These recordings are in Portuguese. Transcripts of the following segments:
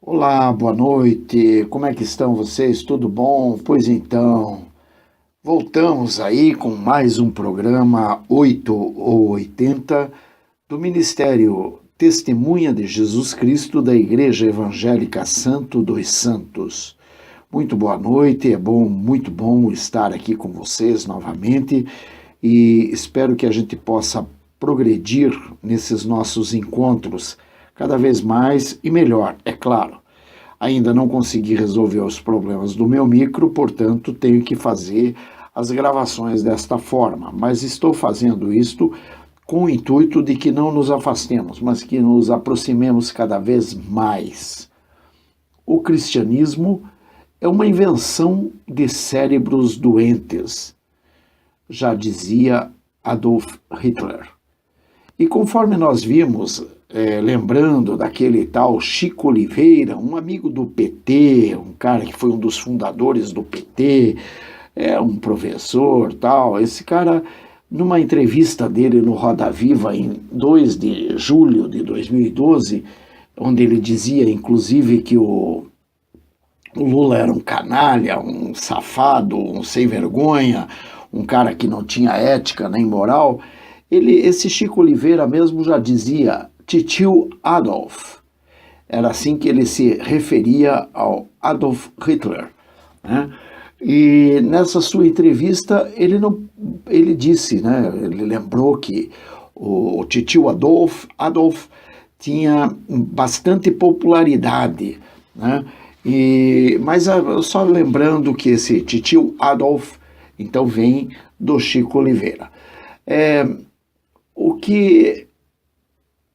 Olá, boa noite. Como é que estão vocês? Tudo bom? Pois então, voltamos aí com mais um programa 8 ou 80 do Ministério Testemunha de Jesus Cristo da Igreja Evangélica Santo dos Santos. Muito boa noite, muito bom estar aqui com vocês novamente e espero que a gente possa progredir nesses nossos encontros cada vez mais e melhor, é claro. Ainda não consegui resolver os problemas do meu micro, portanto, tenho que fazer as gravações desta forma, mas estou fazendo isto com o intuito de que não nos afastemos, mas que nos aproximemos cada vez mais. O cristianismo é uma invenção de cérebros doentes, já dizia Adolf Hitler. E conforme nós vimos, lembrando daquele tal Chico Oliveira, um amigo do PT, um cara que foi um dos fundadores do PT, um professor, tal, esse cara, numa entrevista dele no Roda Viva em 2 de julho de 2012, onde ele dizia, inclusive, que o Lula era um canalha, um safado, um sem vergonha, um cara que não tinha ética nem moral, esse Chico Oliveira mesmo já dizia Titio Adolf. Era assim que ele se referia ao Adolf Hitler, né? E nessa sua entrevista ele disse, né, ele lembrou que o titio Adolf tinha bastante popularidade, né? Mas só lembrando que esse titio Adolf então vem do Chico Oliveira. O que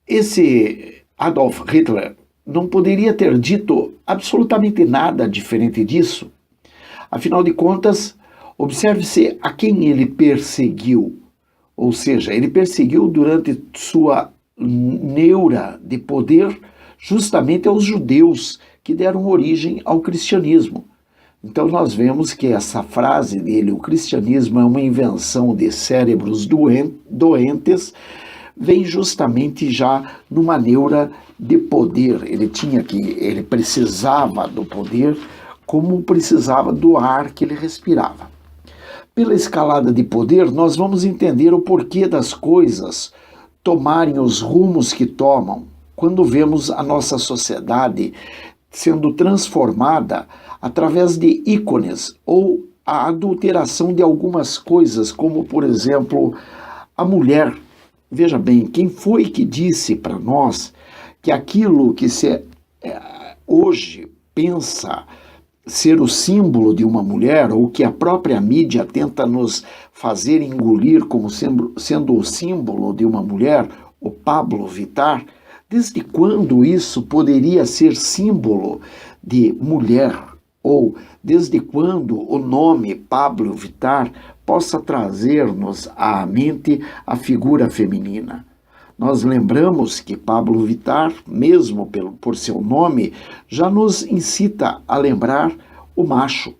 esse Adolf Hitler não poderia ter dito absolutamente nada diferente disso. Afinal de contas, observe-se a quem ele perseguiu. Ou seja, ele perseguiu durante sua neura de poder justamente aos judeus que deram origem ao cristianismo. Então nós vemos que essa frase dele, o cristianismo é uma invenção de cérebros doentes, vem justamente já numa neura de poder. Ele precisava do poder como precisava do ar que ele respirava. Pela escalada de poder, nós vamos entender o porquê das coisas tomarem os rumos que tomam quando vemos a nossa sociedade sendo transformada através de ícones ou a adulteração de algumas coisas, como, por exemplo, a mulher. Veja bem, quem foi que disse para nós que aquilo que se hoje pensa ser o símbolo de uma mulher, ou que a própria mídia tenta nos fazer engolir como sendo o símbolo de uma mulher, o Pablo Vittar, desde quando isso poderia ser símbolo de mulher? Ou desde quando o nome Pablo Vittar possa trazer-nos à mente a figura feminina? Nós lembramos que Pablo Vittar, mesmo por seu nome, já nos incita a lembrar o macho,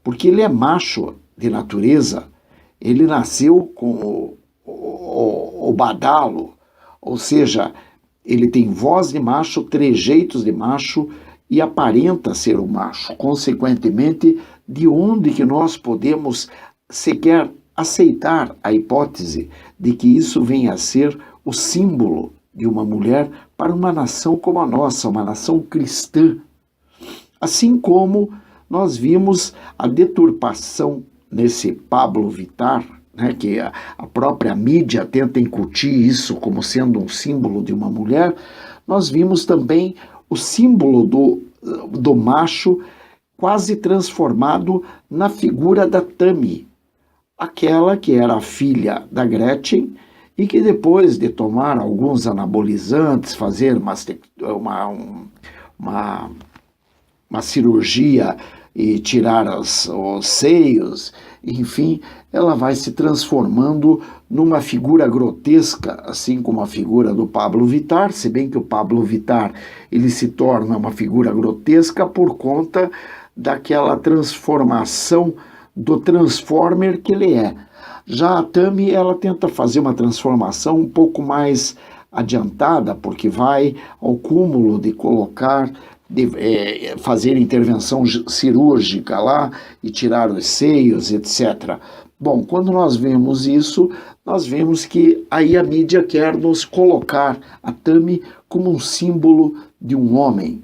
porque ele é macho de natureza, ele nasceu com o badalo, ou seja, ele tem voz de macho, trejeitos de macho e aparenta ser um macho. Consequentemente, de onde que nós podemos sequer aceitar a hipótese de que isso venha a ser o símbolo de uma mulher para uma nação como a nossa, uma nação cristã? Assim como nós vimos a deturpação nesse Pablo Vittar, né, que a própria mídia tenta incutir isso como sendo um símbolo de uma mulher, nós vimos também o símbolo do macho quase transformado na figura da Tammy, aquela que era a filha da Gretchen e que depois de tomar alguns anabolizantes, fazer uma cirurgia e tirar os seios, enfim, ela vai se transformando numa figura grotesca, assim como a figura do Pablo Vittar, se bem que o Pablo Vittar ele se torna uma figura grotesca por conta daquela transformação do Transformer que ele é. Já a Tammy, ela tenta fazer uma transformação um pouco mais adiantada, porque vai ao cúmulo de colocar, fazer intervenção cirúrgica lá e tirar os seios, etc. Bom, quando nós vemos isso, nós vemos que aí a mídia quer nos colocar a Tami como um símbolo de um homem.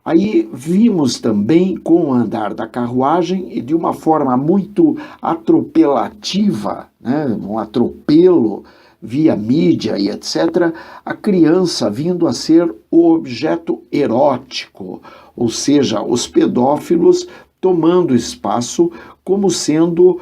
Aí vimos também, com o andar da carruagem, e de uma forma muito atropelativa, né, um atropelo via mídia e etc., a criança vindo a ser o objeto erótico, ou seja, os pedófilos tomando espaço como sendo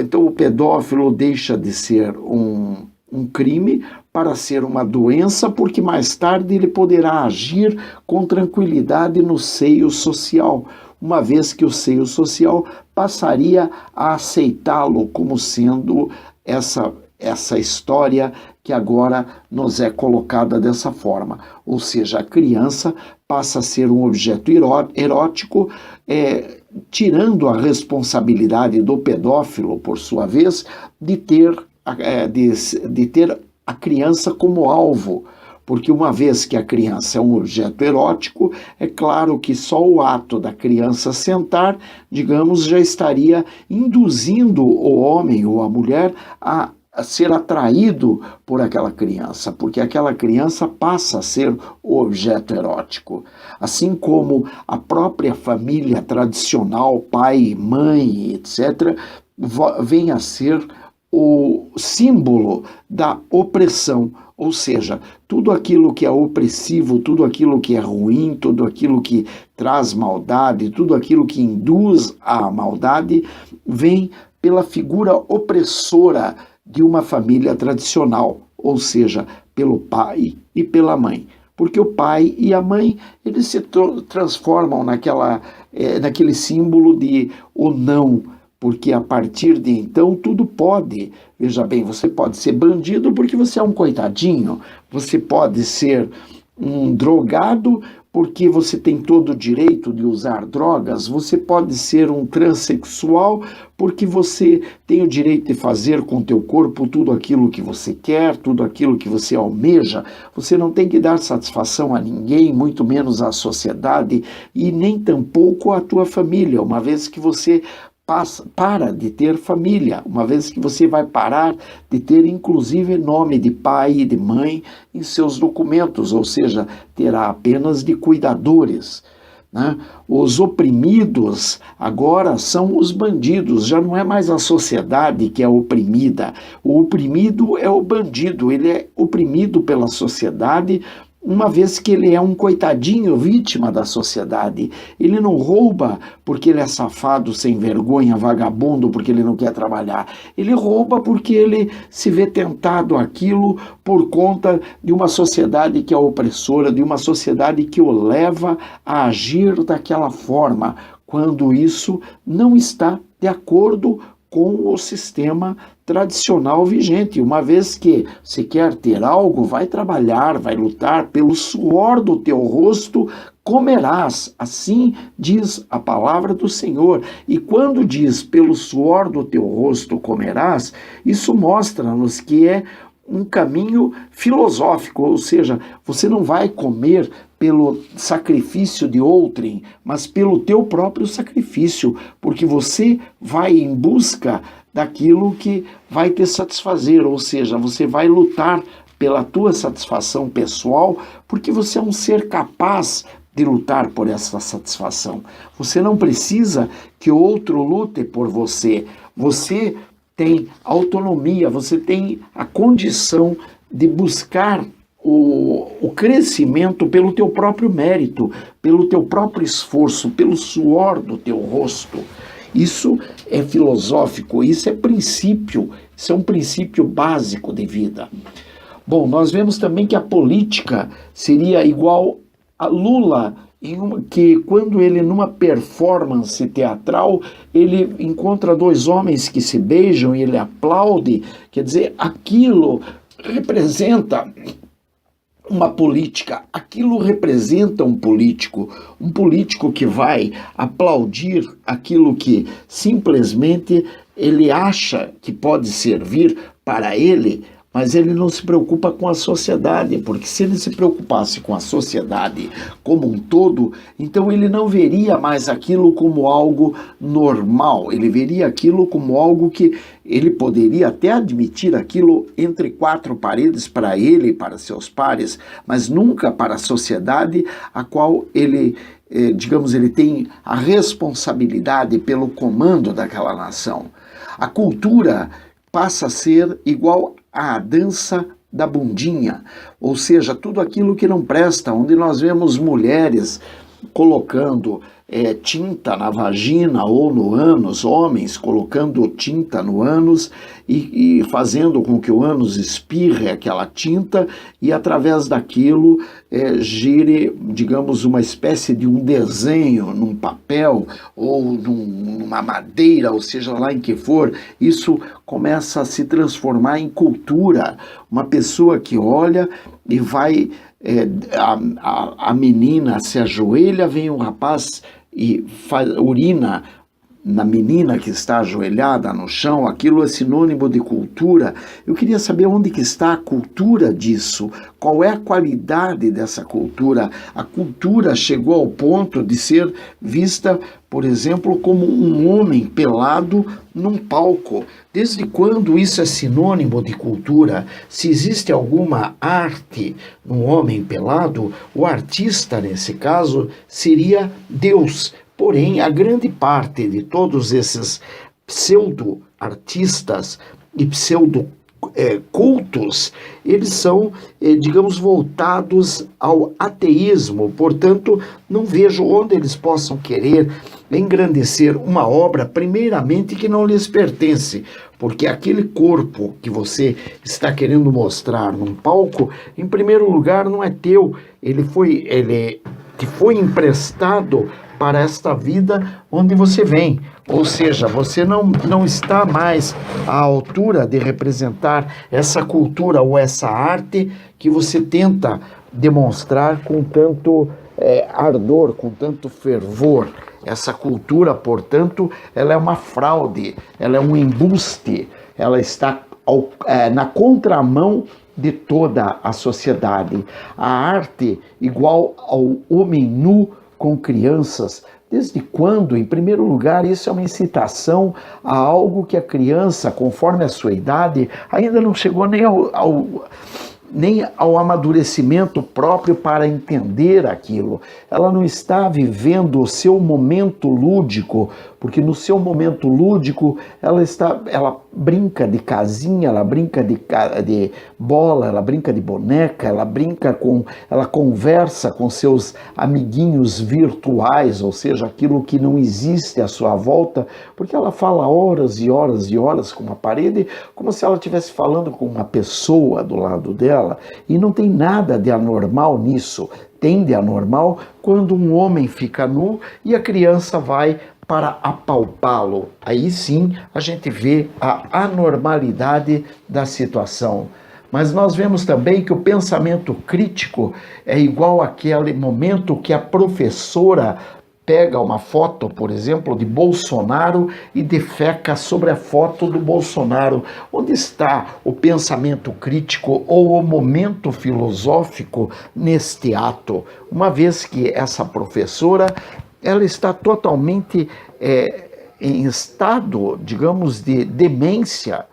então o pedófilo deixa de ser um crime para ser uma doença, porque mais tarde ele poderá agir com tranquilidade no seio social, uma vez que o seio social passaria a aceitá-lo como sendo essa história que agora nos é colocada dessa forma. Ou seja, a criança passa a ser um objeto erótico, tirando a responsabilidade do pedófilo, por sua vez, de ter a criança como alvo, porque uma vez que a criança é um objeto erótico, é claro que só o ato da criança sentar, digamos, já estaria induzindo o homem ou a mulher a ser atraído por aquela criança, porque aquela criança passa a ser o objeto erótico. Assim como a própria família tradicional, pai, mãe, etc., vem a ser o símbolo da opressão, ou seja, tudo aquilo que é opressivo, tudo aquilo que é ruim, tudo aquilo que traz maldade, tudo aquilo que induz à maldade, vem pela figura opressora de uma família tradicional, ou seja, pelo pai e pela mãe. Porque o pai e a mãe, eles se transformam naquele símbolo de o não, porque a partir de então tudo pode. Veja bem, você pode ser bandido porque você é um coitadinho, você pode ser um drogado porque você tem todo o direito de usar drogas, você pode ser um transexual porque você tem o direito de fazer com teu corpo tudo aquilo que você quer, tudo aquilo que você almeja. Você não tem que dar satisfação a ninguém, muito menos à sociedade e nem tampouco à tua família, uma vez que você para de ter família, uma vez que você vai parar de ter inclusive nome de pai e de mãe em seus documentos, ou seja, terá apenas de cuidadores, né? Os oprimidos agora são os bandidos, já não é mais a sociedade que é oprimida. O oprimido é o bandido, ele é oprimido pela sociedade, uma vez que ele é um coitadinho vítima da sociedade. Ele não rouba porque ele é safado, sem vergonha, vagabundo, porque ele não quer trabalhar. Ele rouba porque ele se vê tentado àquilo por conta de uma sociedade que é opressora, de uma sociedade que o leva a agir daquela forma, quando isso não está de acordo com o sistema tradicional vigente. Uma vez que se quer ter algo, vai trabalhar, vai lutar, pelo suor do teu rosto comerás, assim diz a palavra do Senhor. E quando diz pelo suor do teu rosto comerás, isso mostra-nos que é um caminho filosófico, ou seja, você não vai comer pelo sacrifício de outrem, mas pelo teu próprio sacrifício, porque você vai em busca daquilo que vai te satisfazer, ou seja, você vai lutar pela tua satisfação pessoal, porque você é um ser capaz de lutar por essa satisfação. Você não precisa que outro lute por você. Você tem autonomia, você tem a condição de buscar o crescimento pelo teu próprio mérito, pelo teu próprio esforço, pelo suor do teu rosto. Isso é filosófico, isso é princípio, isso é um princípio básico de vida. Bom, nós vemos também que a política seria igual a Lula, que quando ele numa performance teatral, ele encontra dois homens que se beijam e ele aplaude, quer dizer, aquilo representa uma política, aquilo representa um político que vai aplaudir aquilo que simplesmente ele acha que pode servir para ele mas ele não se preocupa com a sociedade, porque se ele se preocupasse com a sociedade como um todo, então ele não veria mais aquilo como algo normal, ele veria aquilo como algo que ele poderia até admitir aquilo entre quatro paredes para ele e para seus pares, mas nunca para a sociedade a qual ele, digamos, ele tem a responsabilidade pelo comando daquela nação. A cultura passa a ser igual à dança da bundinha, ou seja, tudo aquilo que não presta, onde nós vemos mulheres colocando tinta na vagina ou no ânus, homens colocando tinta no ânus e fazendo com que o ânus espirre aquela tinta e através daquilo gire, digamos, uma espécie de um desenho num papel ou numa madeira, ou seja lá em que for. Isso começa a se transformar em cultura. Uma pessoa que olha e vai... a menina se ajoelha, vem um rapaz e urina na menina que está ajoelhada no chão, aquilo é sinônimo de cultura. Eu queria saber onde que está a cultura disso, qual é a qualidade dessa cultura. A cultura chegou ao ponto de ser vista, por exemplo, como um homem pelado num palco. Desde quando isso é sinônimo de cultura? Se existe alguma arte num homem pelado, o artista, nesse caso, seria Deus. Porém, a grande parte de todos esses pseudo-artistas e pseudo-cultos, eles são, digamos, voltados ao ateísmo. Portanto, não vejo onde eles possam querer engrandecer uma obra, primeiramente, que não lhes pertence. Porque aquele corpo que você está querendo mostrar num palco, em primeiro lugar, não é teu. Ele te foi emprestado para esta vida onde você vem. Ou seja, você não está mais à altura de representar essa cultura ou essa arte que você tenta demonstrar com tanto ardor, com tanto fervor. Essa cultura, portanto, ela é uma fraude, ela é um embuste, ela está na contramão de toda a sociedade. A arte igual ao homem nu com crianças. Desde quando, em primeiro lugar, isso é uma incitação a algo que a criança, conforme a sua idade, ainda não chegou nem ao amadurecimento próprio para entender aquilo. Ela não está vivendo o seu momento lúdico, porque no seu momento lúdico ela brinca de casinha, ela brinca de bola, ela brinca de boneca, ela conversa com seus amiguinhos virtuais, ou seja, aquilo que não existe à sua volta, porque ela fala horas e horas e horas com uma parede, como se ela estivesse falando com uma pessoa do lado dela, e não tem nada de anormal nisso. Tem de anormal quando um homem fica nu e a criança vai para apalpá-lo. Aí sim a gente vê a anormalidade da situação. Mas nós vemos também que o pensamento crítico é igual àquele momento que a professora pega uma foto, por exemplo, de Bolsonaro e defeca sobre a foto do Bolsonaro. Onde está o pensamento crítico ou o momento filosófico neste ato? Uma vez que essa professora ela está totalmente em estado, digamos, de demência,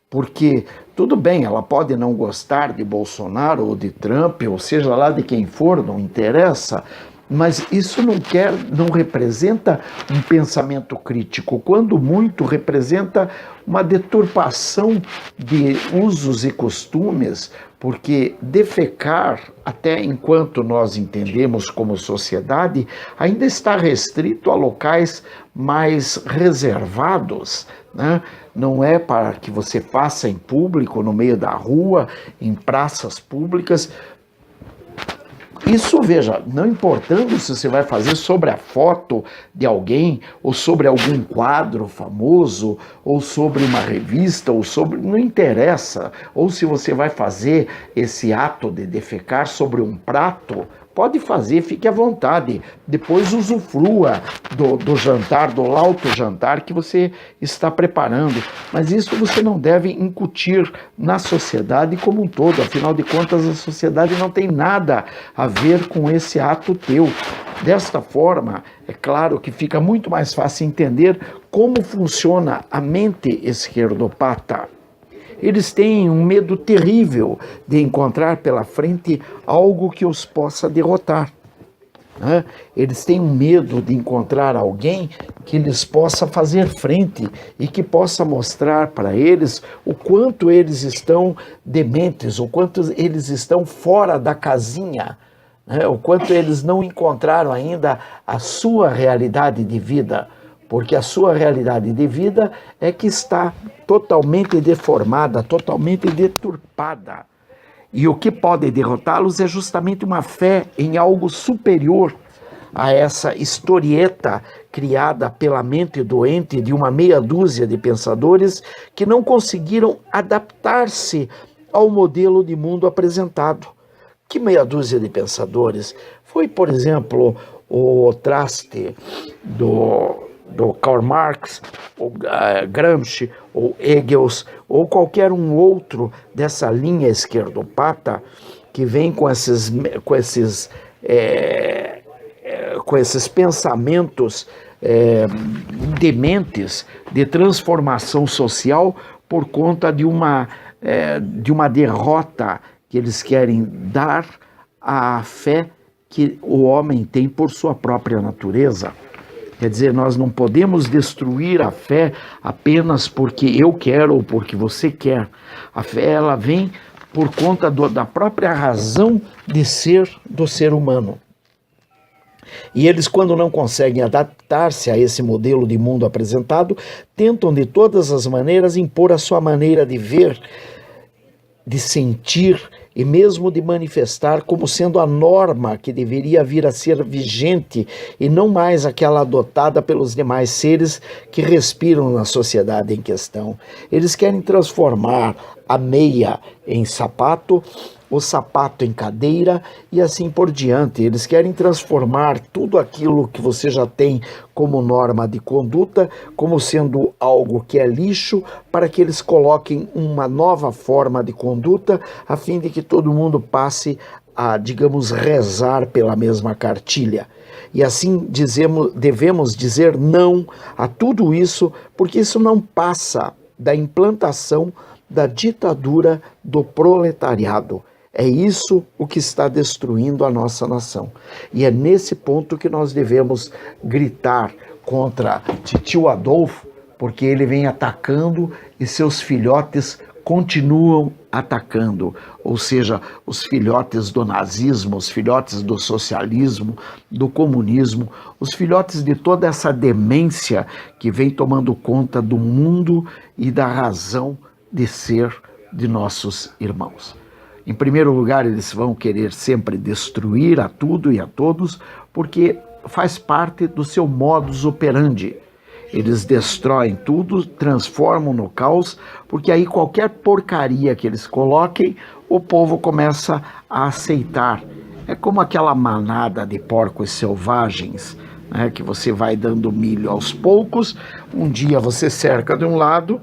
porque tudo bem, ela pode não gostar de Bolsonaro ou de Trump, ou seja lá de quem for, não interessa, mas isso não representa um pensamento crítico, quando muito representa uma deturpação de usos e costumes, porque defecar, até enquanto nós entendemos como sociedade, ainda está restrito a locais mais reservados, né? Não é para que você faça em público, no meio da rua, em praças públicas. Isso, veja, não importando se você vai fazer sobre a foto de alguém, ou sobre algum quadro famoso, ou sobre uma revista, não interessa. Ou se você vai fazer esse ato de defecar sobre um prato, pode fazer, fique à vontade. Depois usufrua do jantar, do lauto jantar que você está preparando. Mas isso você não deve incutir na sociedade como um todo. Afinal de contas, a sociedade não tem nada a ver com esse ato teu. Desta forma, é claro que fica muito mais fácil entender como funciona a mente esquerdopata. Eles têm um medo terrível de encontrar pela frente algo que os possa derrotar, né? Eles têm um medo de encontrar alguém que lhes possa fazer frente e que possa mostrar para eles o quanto eles estão dementes, o quanto eles estão fora da casinha, né? O quanto eles não encontraram ainda a sua realidade de vida. Porque a sua realidade de vida é que está totalmente deformada, totalmente deturpada. E o que pode derrotá-los é justamente uma fé em algo superior a essa historieta criada pela mente doente de uma meia dúzia de pensadores que não conseguiram adaptar-se ao modelo de mundo apresentado. Que meia dúzia de pensadores? Foi, por exemplo, o traste do Karl Marx, ou Gramsci, ou Engels, ou qualquer um outro dessa linha esquerdopata que vem com esses pensamentos dementes de transformação social por conta de uma derrota que eles querem dar à fé que o homem tem por sua própria natureza. Quer dizer, nós não podemos destruir a fé apenas porque eu quero ou porque você quer. A fé, ela vem por conta da própria razão de ser do ser humano. E eles, quando não conseguem adaptar-se a esse modelo de mundo apresentado, tentam de todas as maneiras impor a sua maneira de ver, de sentir e mesmo de manifestar como sendo a norma que deveria vir a ser vigente e não mais aquela adotada pelos demais seres que respiram na sociedade em questão. Eles querem transformar a meia em sapato, o sapato em cadeira e assim por diante. Eles querem transformar tudo aquilo que você já tem como norma de conduta, como sendo algo que é lixo, para que eles coloquem uma nova forma de conduta, a fim de que todo mundo passe a, digamos, rezar pela mesma cartilha. E assim devemos dizer não a tudo isso, porque isso não passa da implantação da ditadura do proletariado. É isso o que está destruindo a nossa nação. E é nesse ponto que nós devemos gritar contra Titio Adolfo, porque ele vem atacando e seus filhotes continuam atacando. Ou seja, os filhotes do nazismo, os filhotes do socialismo, do comunismo, os filhotes de toda essa demência que vem tomando conta do mundo e da razão de ser de nossos irmãos. Em primeiro lugar, eles vão querer sempre destruir a tudo e a todos, porque faz parte do seu modus operandi. Eles destroem tudo, transformam no caos, porque aí qualquer porcaria que eles coloquem, o povo começa a aceitar. É como aquela manada de porcos selvagens, né, que você vai dando milho aos poucos. Um dia você cerca de um lado,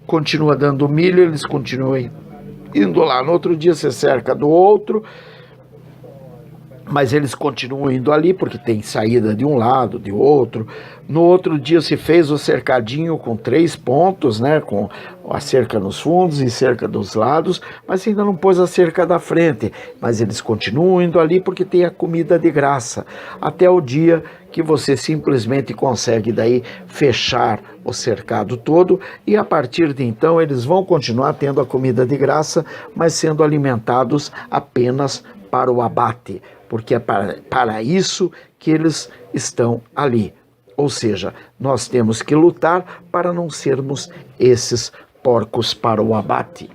continua dando milho, eles continuam indo lá. No outro dia você cerca do outro, mas eles continuam indo ali porque tem saída de um lado, de outro. No outro dia se fez o cercadinho com 3 pontos, né, com a cerca nos fundos e cerca dos lados, mas ainda não pôs a cerca da frente. Mas eles continuam indo ali porque tem a comida de graça, até o dia que você simplesmente consegue daí fechar o cercado todo, e a partir de então eles vão continuar tendo a comida de graça, mas sendo alimentados apenas para o abate, porque é para isso que eles estão ali. Ou seja, nós temos que lutar para não sermos esses porcos para o abate.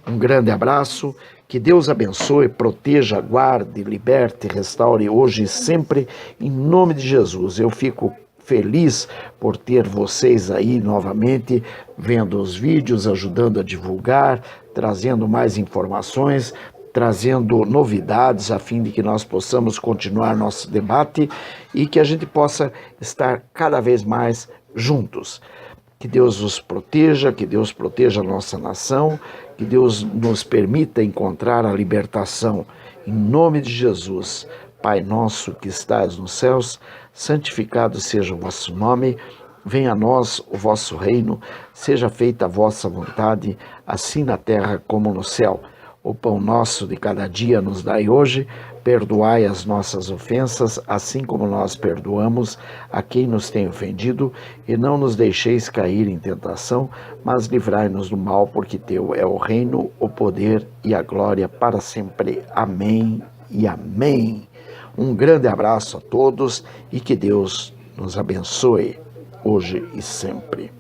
Um grande abraço, que Deus abençoe, proteja, guarde, liberte, restaure hoje e sempre, em nome de Jesus. Eu fico feliz por ter vocês aí novamente, vendo os vídeos, ajudando a divulgar, trazendo mais informações, trazendo novidades a fim de que nós possamos continuar nosso debate e que a gente possa estar cada vez mais juntos. Que Deus os proteja, que Deus proteja a nossa nação, que Deus nos permita encontrar a libertação. Em nome de Jesus, Pai nosso que estás nos céus, santificado seja o vosso nome, venha a nós o vosso reino, seja feita a vossa vontade, assim na terra como no céu. O pão nosso de cada dia nos dai hoje, perdoai as nossas ofensas, assim como nós perdoamos a quem nos tem ofendido, e não nos deixeis cair em tentação, mas livrai-nos do mal, porque teu é o reino, o poder e a glória para sempre. Amém e amém. Um grande abraço a todos e que Deus nos abençoe hoje e sempre.